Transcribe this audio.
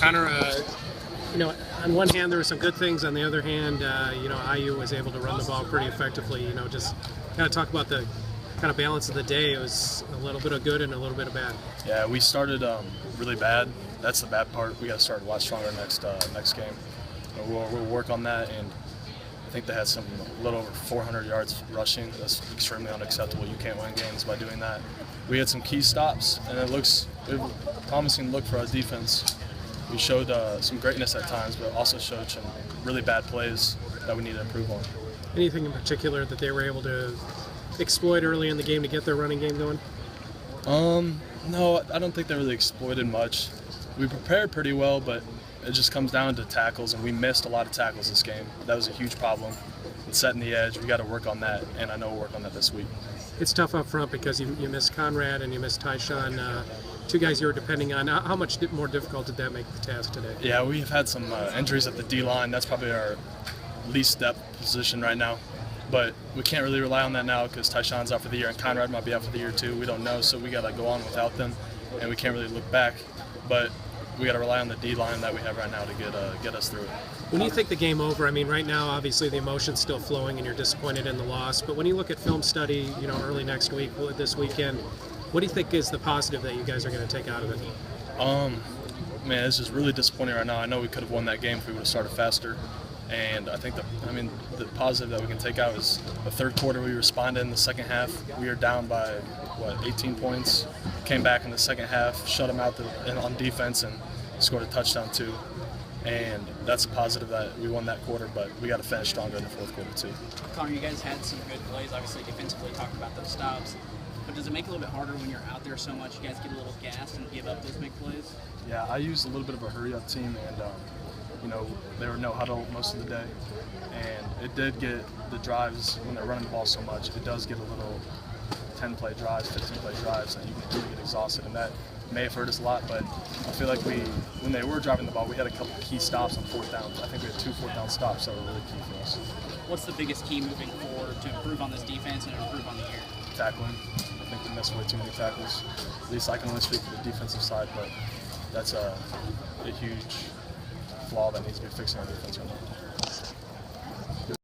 Connor, on one hand there were some good things. On the other hand, IU was able to run the ball pretty effectively. Just kind of talk about the kind of balance of the day. It was a little bit of good and a little bit of bad. Yeah, we started really bad. That's the bad part. We got to start a lot stronger next game. We'll work on that, and I think they had a little over 400 yards rushing. That's extremely unacceptable. You can't win games by doing that. We had some key stops, and it was a promising look for our defense. We showed some greatness at times, but also showed some really bad plays that we need to improve on. Anything in particular that they were able to exploit early in the game to get their running game going? No, I don't think they really exploited much. We prepared pretty well, but it just comes down to tackles, and we missed a lot of tackles this game. That was a huge problem. And setting the edge, we got to work on that, and I know we'll work on that this week. It's tough up front because you missed Conrad and you missed Tyshawn, two guys you were depending on. How much more difficult did that make the task today? Yeah, we've had some injuries at the D-line. That's probably our least depth position right now. But we can't really rely on that now because Tyshawn's out for the year and Conrad might be out for the year too. We don't know, so we got to go on without them, and we can't really look back. But we got to rely on the D-line that we have right now to get us through it. When you think the game over, I mean, right now, obviously the emotion's still flowing and you're disappointed in the loss. But when you look at film study, early next week, this weekend, what do you think is the positive that you guys are going to take out of it? Man, it's just really disappointing right now. I know we could have won that game if we would have started faster. And I think the positive that we can take out is the third quarter we responded. In the second half, we were down by 18 points. Came back in the second half, shut them out on defense, and scored a touchdown too. And that's a positive that we won that quarter, but we got to finish stronger in the fourth quarter too. Connor, you guys had some good plays. Obviously, defensively, talking about those stops. But does it make it a little bit harder when you're out there so much? You guys get a little gassed and give up those big plays? Yeah, I used a little bit of a hurry-up team, and they were no huddle most of the day, and it did get the drives when they're running the ball so much. It does get a little 10-play drives, 15-play drives, and you can really get exhausted, and that may have hurt us a lot. But I feel like when they were driving the ball, we had a couple of key stops on fourth down. I think we had 2 fourth-down stops that were really key for us. What's the biggest key moving forward to improve on this defense and improve on the year? Tackling. I think we missed way too many tackles. At least I can only speak for the defensive side, but that's a huge flaw that needs to be fixed in our defense right now.